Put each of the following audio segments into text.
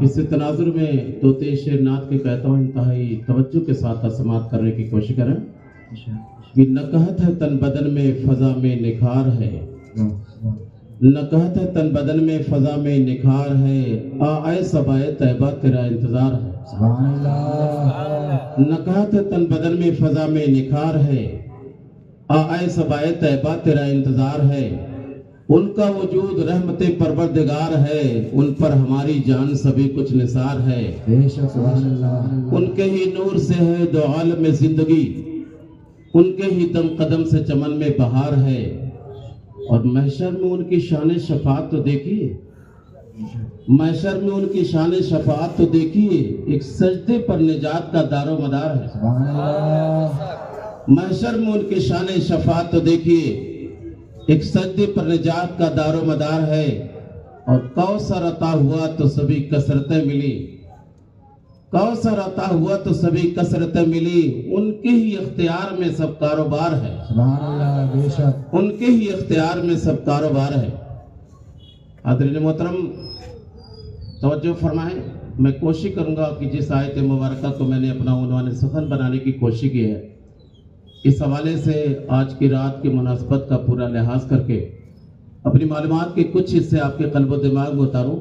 اس تناظر میں دو تین شعر نعت کے کہتا ہوں، انتہائی توجہ کے ساتھ سماعت کرنے کی کوشش کریں کہ نہ کہت ہے تن بدن میں فضا میں نکھار ہے، نہ کہت ہے تن بدن میں فضا میں نکھار ہے، آئے صبائے طیبہ تیرا انتظار ہے۔ نہ کہت ہے تن بدن میں فضا میں نکھار ہے، آئے صبائے طیبہ تیرا انتظار ہے، ان کا وجود رحمت پروردگار ہے، ان پر ہماری جان سبھی کچھ نثار ہے، ان کے ہی نور سے ہے دو عالم زندگی، ان کے ہی دم قدم سے چمن میں بہار ہے، اور محشر میں ان کی شان شفاعت تو دیکھیے، محشر میں ان کی شان شفاعت تو دیکھیے، ایک سجدے پر نجات کا دار و مدار ہے۔ محشر میں ان کی شان شفاعت تو دیکھیے، ایک سجدے پر نجات کا دار و مدار ہے، اور کوثر عطا ہوا تو سبھی کثرتیں ملی، کوثر عطا ہوا تو سبھی کثرتیں ملی، ان کے ہی اختیار میں سب کاروبار ہے، ان کے ہی اختیار میں سب کاروبار ہے۔ حضرین محترم توجہ فرمائیں، میں کوشش کروں گا کہ جس آیت مبارکہ کو میں نے اپنا عنوان سخن بنانے کی کوشش کی ہے، اس حوالے سے آج کی رات کی مناسبت کا پورا لحاظ کر کے اپنی معلومات کے کچھ حصے آپ کے قلب و دماغ میں اتاروں۔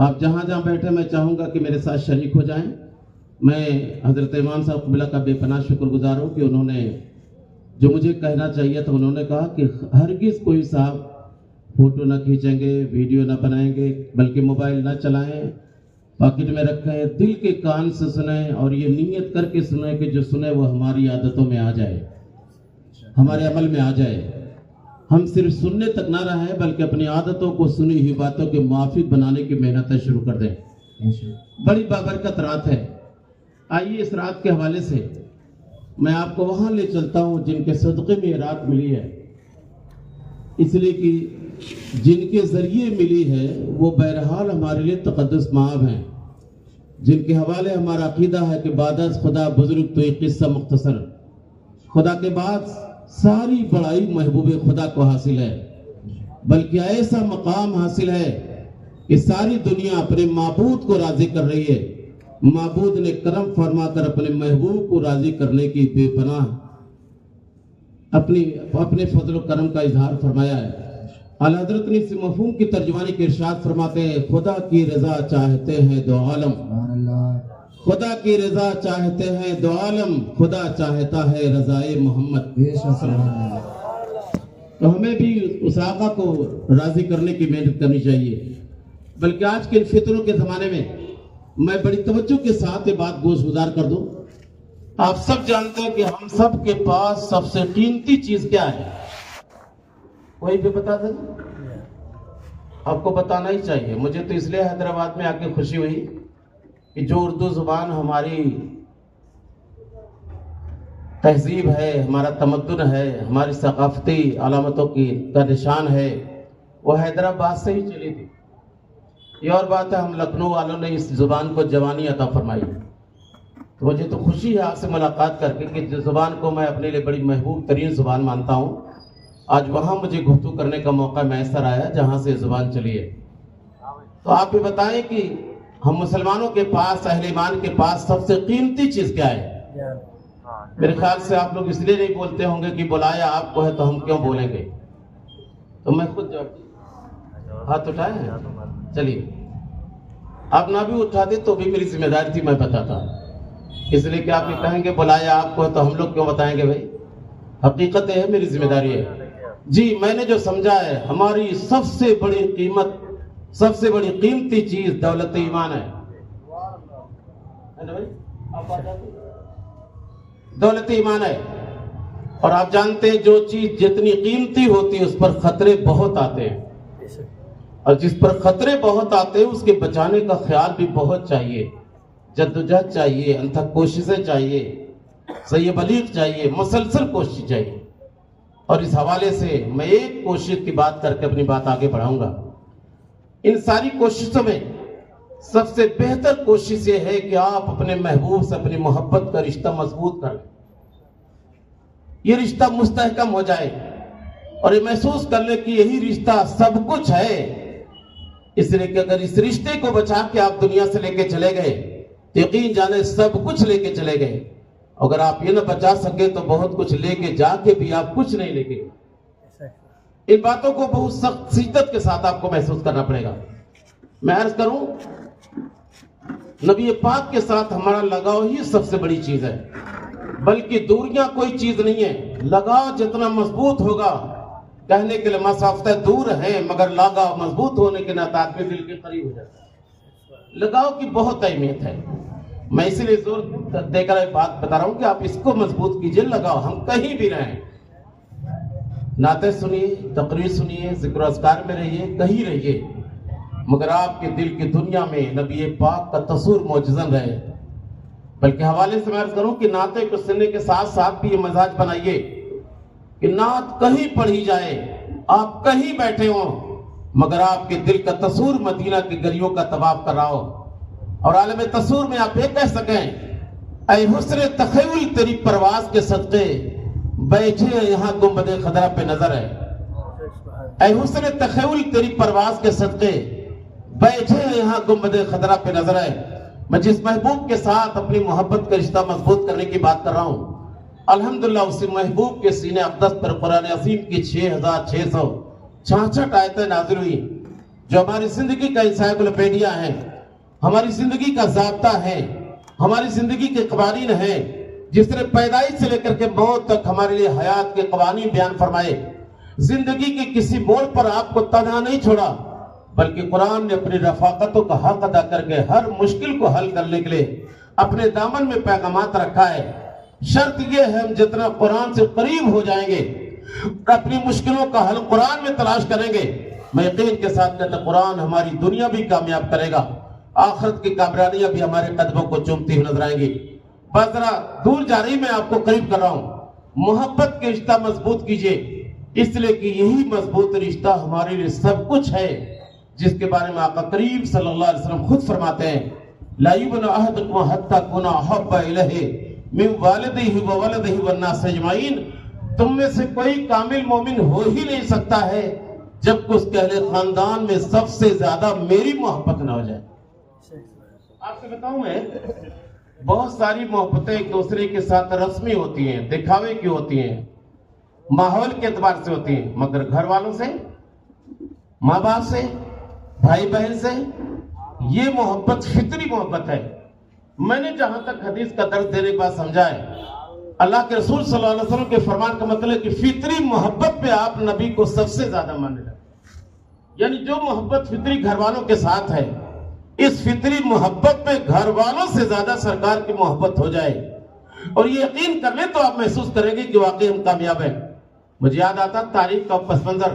آپ جہاں جہاں بیٹھے میں چاہوں گا کہ میرے ساتھ شریک ہو جائیں۔ میں حضرت امام صاحب قبلہ کا بے پناہ شکر گزار ہوں کہ انہوں نے جو مجھے کہنا چاہیے تھا، انہوں نے کہا کہ ہرگز کوئی صاحب فوٹو نہ کھینچیں گے، ویڈیو نہ بنائیں گے، بلکہ موبائل نہ چلائیں، پاکٹ میں رکھیں، دل کے کان سے سنیں، اور یہ نیت کر کے سنیں کہ جو سنیں وہ ہماری عادتوں میں آ جائے، ہمارے عمل میں آ جائے، ہم صرف سننے تک نہ رہیں بلکہ اپنی عادتوں کو سنی ہوئی باتوں کے موافق بنانے کی محنتیں شروع کر دیں۔ بڑی بابرکت رات ہے، آئیے اس رات کے حوالے سے میں آپ کو وہاں لے چلتا ہوں جن کے صدقے میں یہ رات ملی ہے، اس لیے کہ جن کے ذریعے ملی ہے وہ بہرحال ہمارے لیے تقدس مآب ہیں، جن کے حوالے ہمارا عقیدہ ہے کہ بعد از خدا بزرگ تو ایک قصہ مختصر، خدا کے بعد ساری بڑائی محبوب خدا کو حاصل ہے، بلکہ ایسا مقام حاصل ہے کہ ساری دنیا اپنے معبود کو راضی کر رہی ہے، معبود نے کرم فرما کر اپنے محبوب کو راضی کرنے کی بے پناہ اپنے فضل و کرم کا اظہار فرمایا ہے۔ اعلیٰ حضرت نے اس مفہوم کی ترجمانی کے ارشاد فرماتے ہیں، خدا کی رضا چاہتے ہیں دو عالم، خدا کی رضا چاہتے ہیں دو عالم، خدا چاہتا ہے رضائے محمد۔ تو ہمیں بھی اس آقا کو راضی کرنے کی محنت کرنی چاہیے، بلکہ آج کے فتنوں کے زمانے میں میں بڑی توجہ کے ساتھ یہ بات گوش گزار کر دوں۔ آپ سب جانتے ہیں کہ ہم سب کے پاس سب سے قیمتی چیز کیا ہے؟ کوئی بھی بتا دیں؟ آپ کو بتانا ہی چاہیے، مجھے تو اس لیے حیدرآباد میں آ کے خوشی ہوئی کہ جو اردو زبان ہماری تہذیب ہے، ہمارا تمدن ہے، ہماری ثقافتی علامتوں کا نشان ہے، وہ حیدرآباد سے ہی چلی تھی۔ یہ اور بات ہے ہم لکھنؤ والوں نے اس زبان کو جوانی عطا فرمائی، تو مجھے تو خوشی ہے آپ سے ملاقات کر کے کہ جس زبان کو میں اپنے لیے بڑی محبوب ترین زبان مانتا ہوں، آج وہاں مجھے گفتگو کرنے کا موقع میسر آیا جہاں سے زبان چلی ہے۔ تو آپ بھی بتائیں کہ ہم مسلمانوں کے پاس، اہل ایمان کے پاس سب سے قیمتی چیز کیا ہے؟ میرے خیال سے آپ لوگ اس لیے نہیں بولتے ہوں گے کہ بلایا آپ کو ہے تو ہم کیوں بولیں گے، تو میں خود جواب ہاتھ اٹھائے ہیں، چلیے آپ نہ بھی اٹھاتے تو بھی میری ذمہ داری تھی، میں بتاتا، اس لیے کہ آپ یہ کہیں گے بلایا آپ کو ہے تو ہم لوگ کیوں بتائیں گے؟ بھائی حقیقت ہے، میری ذمہ داری ہے۔ جی میں نے جو سمجھا ہے ہماری سب سے بڑی قیمت، سب سے بڑی قیمتی چیز دولت ایمان ہے، دولت ایمان ہے۔ اور آپ جانتے ہیں جو چیز جتنی قیمتی ہوتی ہے اس پر خطرے بہت آتے ہیں، اور جس پر خطرے بہت آتے ہیں اس کے بچانے کا خیال بھی بہت چاہیے، جدوجہد چاہیے، انتھک کوششیں چاہیے، صحیح بلیغ چاہیے، مسلسل کوشش چاہیے۔ اور اس حوالے سے میں ایک کوشش کی بات کر کے اپنی بات آگے بڑھاؤں گا۔ ان ساری کوششوں میں سب سے بہتر کوشش یہ ہے کہ آپ اپنے محبوب سے اپنی محبت کا رشتہ مضبوط کر لیں، یہ رشتہ مستحکم ہو جائے، اور یہ محسوس کر لیں کہ یہی رشتہ سب کچھ ہے، اس لیے کہ اگر اس رشتے کو بچا کے آپ دنیا سے لے کے چلے گئے تو یقین جانے سب کچھ لے کے چلے گئے. اگر آپ یہ نہ بچا سکے تو بہت کچھ لے کے جا کے بھی آپ کچھ نہیں لے کے. ان باتوں کو بہت سخت شدت کے ساتھ آپ کو محسوس کرنا پڑے گا. میں عرض کروں نبی پاک کے ساتھ ہمارا لگاؤ ہی سب سے بڑی چیز ہے، بلکہ دوریاں کوئی چیز نہیں ہے. لگاؤ جتنا مضبوط ہوگا، کہنے کے لیے مسافتیں دور ہیں مگر لگاؤ مضبوط ہونے کے ناطے آدمی دل کے قریب ہو جاتا ہے. لگاؤ کی بہت اہمیت ہے. میں اسی لیے زور دے کر ایک بات بتا رہا ہوں کہ آپ اس کو مضبوط کیجئے. لگاؤ، ہم کہیں بھی رہیں، نعتیں سنیے، تقریر سنیے، ذکر و اذکار میں رہیے، کہیں رہیے، مگر آپ کے دل کی دنیا میں نبی پاک کا تصور موجزن رہے. بلکہ حوالے سے میں عرض کروں کہ نعتیں کو سننے کے ساتھ ساتھ بھی یہ مزاج بنائیے کہ نعت کہیں پڑھی جائے، آپ کہیں بیٹھے ہوں مگر آپ کے دل کا تصور مدینہ کے گلیوں کا طواف کر رہا ہو، اور عالم تصور میں آپ یہ کہہ سکیں اے حسن تخیل تیری پرواز کے صدقے بیٹھے یہاں گنبد خضرا پہ نظر ہے. اے حسن تخیل تیری پرواز کے صدقے بیٹھے یہاں گنبد خضرا پہ نظر ہے. میں جس محبوب کے ساتھ اپنی محبت کا رشتہ مضبوط کرنے کی بات کر رہا ہوں، الحمدللہ اسی محبوب کے سینے اقدس پر قرآن عظیم کی 6666 آیتیں نازل ہوئی جو ہماری زندگی کا انسائکلوپیڈیا ہے، ہماری زندگی کا ضابطہ ہے، ہماری زندگی کے قوانین ہیں. جس نے پیدائش سے لے کر کے موت تک ہمارے لیے حیات کے قوانین بیان فرمائے. زندگی کے کسی موڑ پر آپ کو تنہا نہیں چھوڑا، بلکہ قرآن نے اپنی رفاقتوں کا حق ادا کر کے ہر مشکل کو حل کرنے کے لیے اپنے دامن میں پیغامات رکھا ہے. شرط یہ ہے ہم جتنا قرآن سے قریب ہو جائیں گے، اپنی مشکلوں کا حل قرآن میں تلاش کریں گے، میں یقین کے ساتھ کہتا ہوں قرآن ہماری دنیا بھی کامیاب کرے گا، آخرت کی کامیابیاں بھی ہمارے قدموں کو چومتی ہوئی نظر آئیں گی. بس ذرا دور جا رہی میں آپ کو قریب کر رہا ہوں. محبت کے رشتہ مضبوط کیجئے، اس لیے کہ یہی مضبوط رشتہ ہمارے لیے سب کچھ ہے، جس کے بارے میں آقا کریم صلی اللہ علیہ وسلم خود فرماتے ہیں لا یؤمن احدکم حتی کون احب الیہ من والدہ وولدہ والناس اجمعین. تم میں سے کوئی کامل مومن ہو ہی نہیں سکتا ہے جب کہ اس کے اہل خاندان میں سب سے زیادہ میری محبت نہ ہو جائے. آپ سے بتاؤں میں بہت ساری محبتیں ایک دوسرے کے ساتھ رسمی ہوتی ہیں، دکھاوے کی ہوتی ہیں، ماحول کے اعتبار سے ہوتی ہیں، مگر گھر والوں سے، ماں باپ سے، بھائی بہن سے یہ محبت فطری محبت ہے. میں نے جہاں تک حدیث کا درس دینے کے بعد سمجھا ہے، اللہ کے رسول صلی اللہ علیہ وسلم کے فرمان کا مطلب ہے کہ فطری محبت پہ آپ نبی کو سب سے زیادہ ماننے لگے. یعنی جو محبت فطری گھر والوں کے ساتھ ہے، اس فطری محبت پہ گھر والوں سے زیادہ سرکار کی محبت ہو جائے اور یہ یقین کر لیں تو آپ محسوس کریں گے کہ واقعی ہم کامیاب ہیں. مجھے یاد آتا تاریخ کا پس منظر،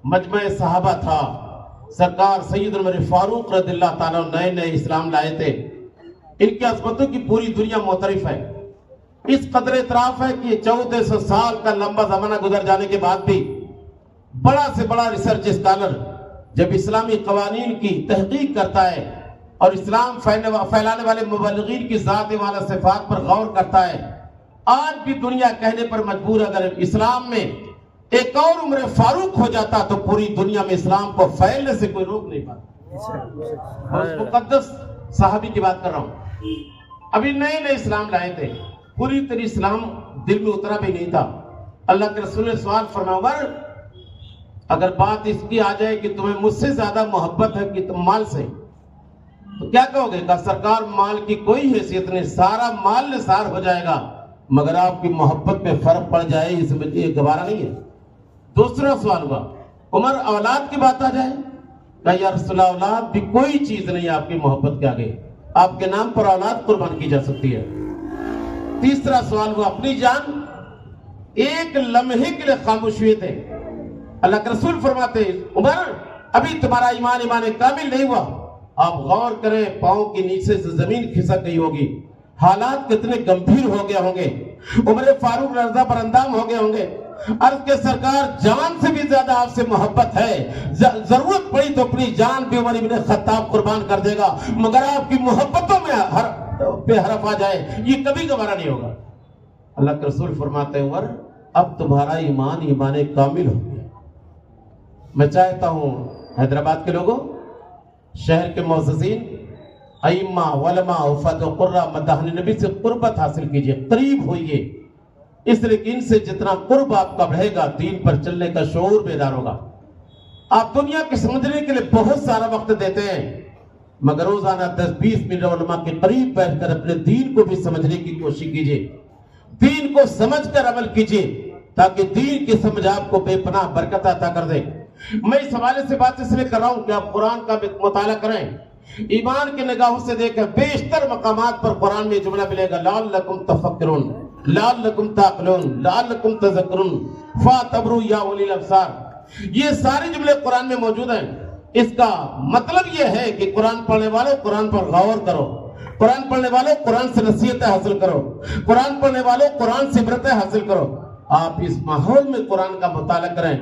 مجمع صحابہ تھا، سرکار سید عمر فاروق رضی اللہ تعالیٰ نئے نئے اسلام لائے تھے. ان کی عظمتوں کی پوری دنیا معترف ہے. اس قدر اعتراف ہے کہ 1400 سال کا لمبا زمانہ گزر جانے کے بعد بھی بڑا سے بڑا ریسرچ اسکالر جب اسلامی قوانین کی تحقیق کرتا ہے اور اسلام پھیلانے والے مبلغین کی ذات والا صفات پر غور کرتا ہے، آج بھی دنیا کہنے پر مجبور اگر اسلام میں ایک اور عمر فاروق ہو جاتا تو پوری دنیا میں اسلام کو پھیلنے سے کوئی روک نہیں پاتا. اور اس مقدس صحابی کی بات کر رہا ہوں، ابھی نئے نئے اسلام لائے تھے، پوری طرح اسلام دل میں اترا بھی نہیں تھا. اللہ کے رسول نے سوال فرمایا عمر اگر بات اس کی آ جائے کہ تمہیں مجھ سے زیادہ محبت ہے کہ تم مال سے، تو کیا کہو گے؟ کہا سرکار مال کی کوئی حیثیت نہیں، سارا مال نثار ہو جائے گا مگر آپ کی محبت پہ فرق پڑ جائے اس میں یہ گوارا نہیں ہے. دوسرا سوال ہوا عمر اولاد کی بات آ جائے، کہا یا رسول اللہ اولاد بھی کوئی چیز نہیں آپ کی محبت کے آگے، آپ کے نام پر اولاد قربان کی جا سکتی ہے. تیسرا سوال ہوا اپنی جان. ایک لمحے کے لیے خاموش ہوئے تھے. اللہ کے رسول فرماتے عمر ابھی تمہارا ایمان کامل نہیں ہوا، آپ غور کریں پاؤں کے نیچے سے زمین کھسک گئی ہوگی، حالات کتنے گمبھیر ہو گئے ہوں گے، عمر فاروق رضا پر اندام ہو گئے ہوں گے. عرض کے سرکار جان سے بھی زیادہ آپ سے محبت ہے، ضرورت پڑی تو اپنی جان بھی عمر ابن خطاب قربان کر دے گا مگر آپ کی محبتوں میں پہ حرف آ جائے یہ کبھی گوارا نہیں ہوگا. اللہ کے رسول فرماتے ہیں عمر اب تمہارا ایمان کامل ہو گیا. میں چاہتا ہوں حیدرآباد کے لوگوں شہر کے معززین، ائمہ، علماء، وفد و قرہ، مداحن نبی سے قربت حاصل کیجئے، قریب ہوئیے، اس لیے کہ ان سے جتنا قرب آپ کا بڑھے گا دین پر چلنے کا شعور بیدار ہوگا۔ آپ دنیا کے سمجھنے کے لیے بہت سارا وقت دیتے ہیں، مگر روزانہ 10-20 منٹ علماء کے قریب بیٹھ کر اپنے دین کو بھی سمجھنے کی کوشش کیجئے، دین کو سمجھ کر عمل کیجئے، تاکہ دین کی سمجھ آپ کو بے پناہ برکت عطا کر دے۔ میں اس حوالے سے بات اس لیے کر رہا ہوں کہ آپ قرآن کا مطالعہ کریں، ایمان کی نگاہوں سے دیکھیں، بیشتر مقامات پر قرآن میں جملہ ملے گا لعلکم تفکرون، لعلکم تعقلون، لعلکم تذکرون، فاعتبروا یا اولی الابصار۔ یہ سارے جملے قرآن میں موجود ہیں۔ اس کا مطلب یہ ہے کہ قرآن پڑھنے والوں قرآن پر غور کرو، قرآن پڑھنے والوں قرآن سے نصیحتیں حاصل کرو، قرآن پڑھنے والوں قرآن سے عبرتیں حاصل کرو۔ آپ اس ماحول میں قرآن کا مطالعہ کریں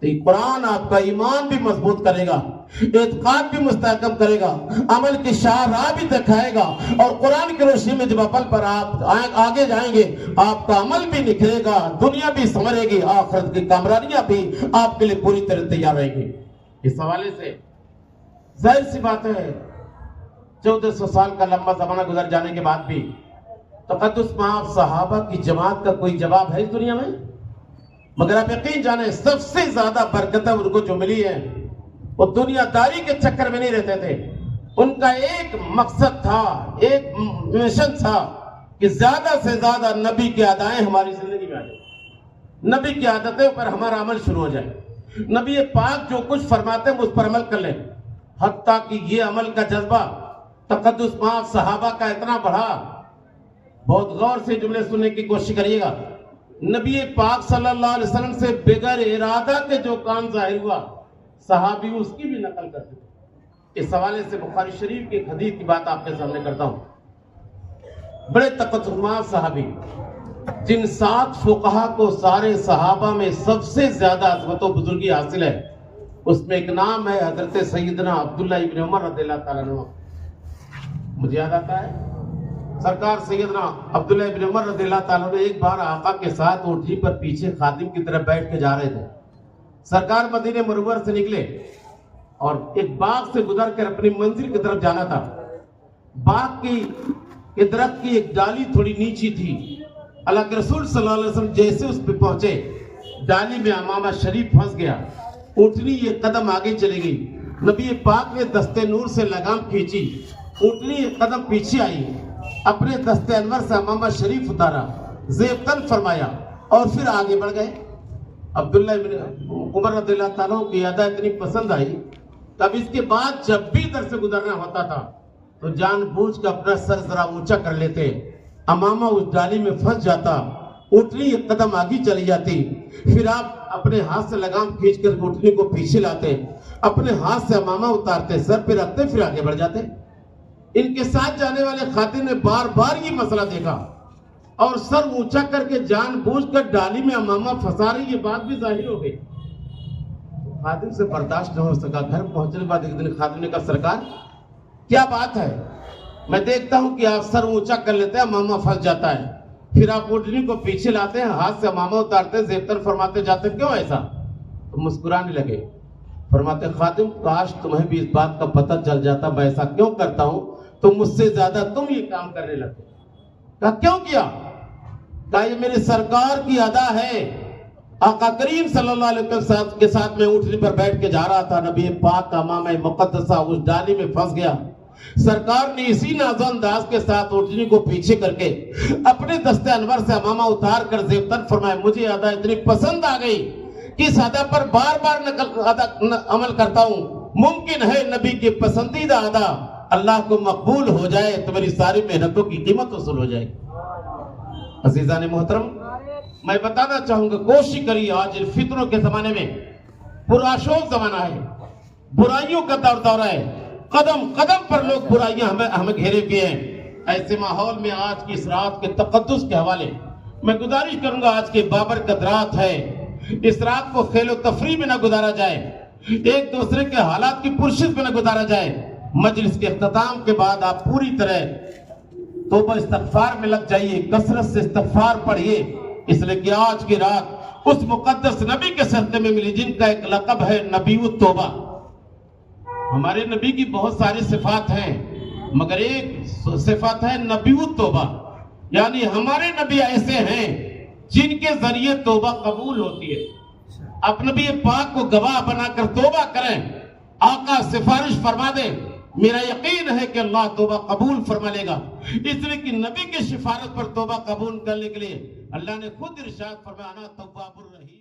تو قرآن آپ کا ایمان بھی مضبوط کرے گا، اعتقاد بھی مستحکم کرے گا، عمل کی شاہراہ بھی دکھائے گا، اور قرآن کی روشنی میں جب عمل پر آپ آگے جائیں گے آپ کا عمل بھی نکھرے گا، دنیا بھی سنورے گی، آخرت کی کامرانیاں بھی آپ کے لیے پوری طرح تیار رہیں گی۔ اس حوالے سے ظاہر سی بات ہے 1400 سال کا لمبا زمانہ گزر جانے کے بعد بھی تقدس مآب صحابہ کی جماعت کا کوئی جواب ہے اس دنیا میں؟ مگر آپ یقین جانیں سب سے زیادہ برکتیں ان کو جو ملی ہے وہ دنیا داری کے چکر میں نہیں رہتے تھے، ان کا ایک مقصد تھا، ایک مشن تھا کہ زیادہ سے زیادہ نبی کی ادائیں ہماری زندگی میں آ جائیں، نبی کی عادتیں پر ہمارا عمل شروع ہو جائے، نبی پاک جو کچھ فرماتے ہیں اس پر عمل کر لیں۔ حتیٰ کہ یہ عمل کا جذبہ تقدس مآب صحابہ کا اتنا بڑھا، بہت غور سے جملے سننے کی کوشش کریے گا، نبی پاک صلی اللہ علیہ وسلم سے بغیر ارادہ کے جو کام ظاہر ہوا صحابی اس کی بھی نقل کرتے تھے۔ اس حوالے سے بخاری شریف کی ایک حدیث کی بات آپ کے سامنے کرتا ہوں۔ بڑے تقدس مآب صحابی جن 7 فقہا کو سارے صحابہ میں سب سے زیادہ عظمت و بزرگی حاصل ہے، اس میں ایک نام ہے حضرت سیدنا عبداللہ ابن عمر رضی اللہ تعالیٰ عنہ۔ مجھے یاد آتا ہے سرکار سیدنا عبداللہ ابن عمر رضی اللہ تعالیٰ عنہ ایک بار آقا کے ساتھ اونٹنی پر پیچھے خادم کی طرف بیٹھ کے جا رہے تھے۔ سرکار مدینہ منور سے نکلے اور ایک باغ سے گزر کر اپنی منزل کی طرف جانا تھا۔ باغ کی درخت کی ایک ڈالی تھوڑی نیچی تھی، اللہ کے رسول صلی اللہ علیہ وسلم جیسے اس پہ پہنچے ڈالی میں امامہ شریف پھنس گیا، اونٹنی ایک قدم آگے چلی گئی، نبی پاک نے دستے نور سے لگام کھینچی، اونٹنی ایک قدم پیچھے آئی، اپنے دستے انور سے امامہ شریف اتارا، زیب تن فرمایا اور پھر آگے بڑھ گئے۔ عبداللہ ابن عمر رضی اللہ تعالیٰ کی یادہ اتنی پسند آئی، تب اس کے بعد جب بھی ادھر سے گزرنا ہوتا تھا تو جان بوجھ کر اپنا سر ذرا اونچا کر لیتے، امامہ اس ڈالی میں پھنس جاتا، اونٹنی ایک قدم آگے چلی جاتی، پھر آپ اپنے ہاتھ سے لگام کھینچ کر اونٹنی کو پیچھے لاتے، اپنے ہاتھ سے امامہ اتارتے، سر پہ رکھتے، پھر آگے بڑھ جاتے۔ ان کے ساتھ جانے والے خادم نے بار بار یہ مسئلہ دیکھا اور سر اونچا کر کے جان بوجھ کر ڈالی میں امامہ پھنسا رہی، یہ بات بھی ظاہر ہو گئی۔ خادم سے برداشت نہ ہو سکا، گھر پہنچنے کے بعد ایک دن خادم نے کہا سرکار کیا بات ہے، میں دیکھتا ہوں کہ آپ سر اونچا کر لیتے ہیں امامہ پھنس جاتا ہے، پھر آپ اونٹنی کو پیچھے لاتے ہیں، ہاتھ سے امامہ اتارتے، زیبتن فرماتے جاتے، کیوں ایسا؟ تو مسکرانے لگے، فرماتے خادم کاش تمہیں بھی اس بات کا پتہ چل جاتا میں ایسا کیوں کرتا ہوں تو مجھ سے زیادہ تم یہ کام کرنے لگتے۔ کہا کیوں کیا؟ کہا یہ میرے سرکار کی ادا ہے، آقا کریم صلی اللہ علیہ وسلم کے ساتھ میں اونٹنی پر بیٹھ کے جا رہا تھا، نبی پاک کا امامہ مقدسہ اس ڈالی میں پھنس گیا، سرکار نے اسی ناز و انداز کے ساتھ اونٹنی کو پیچھے کر کے اپنے دستے انور سے امامہ اتار کر زیبتن فرمایا، مجھے ادا اتنی پسند آ گئی کہ اس ادا پر بار بار عمل کرتا ہوں، ممکن ہے نبی کی پسندیدہ ادا اللہ کو مقبول ہو جائے تو میری ساری محنتوں کی قیمت وصول ہو جائے۔ عزیزان محترم، میں بتانا چاہوں گا کوشش کریے، آج فتنوں کے زمانے میں پرآشوق زمانہ ہے، برائیوں کا دورہ ہے، قدم قدم پر لوگ برائیاں ہمیں گھیرے ہوئے ہیں۔ ایسے ماحول میں آج کی اس رات کے تقدس کے حوالے میں گزارش کروں گا، آج کے بابرکت رات ہے، اس رات کو کھیل و تفریح میں نہ گزارا جائے، ایک دوسرے کے حالات کی پرشش میں نہ گزارا جائے۔ مجلس کے اختتام کے بعد آپ پوری طرح توبہ استغفار میں لگ جائیے، کثرت سے استغفار پڑھیے، اس لیے کہ آج کی رات اس مقدس نبی کے صدقے میں ملی جن کا ایک لقب ہے نبی التوبہ۔ ہمارے نبی کی بہت ساری صفات ہیں، مگر ایک صفت ہے نبیوت توبہ، یعنی ہمارے نبی ایسے ہیں جن کے ذریعے توبہ قبول ہوتی ہے۔ اب نبی پاک کو گواہ بنا کر توبہ کریں، آقا سفارش فرما دے، میرا یقین ہے کہ اللہ توبہ قبول فرما لے گا۔ اس لیے کہ نبی کی سفارش پر توبہ قبول کرنے کے لیے اللہ نے خود ارشاد فرمایا، انا تواب الرحیم۔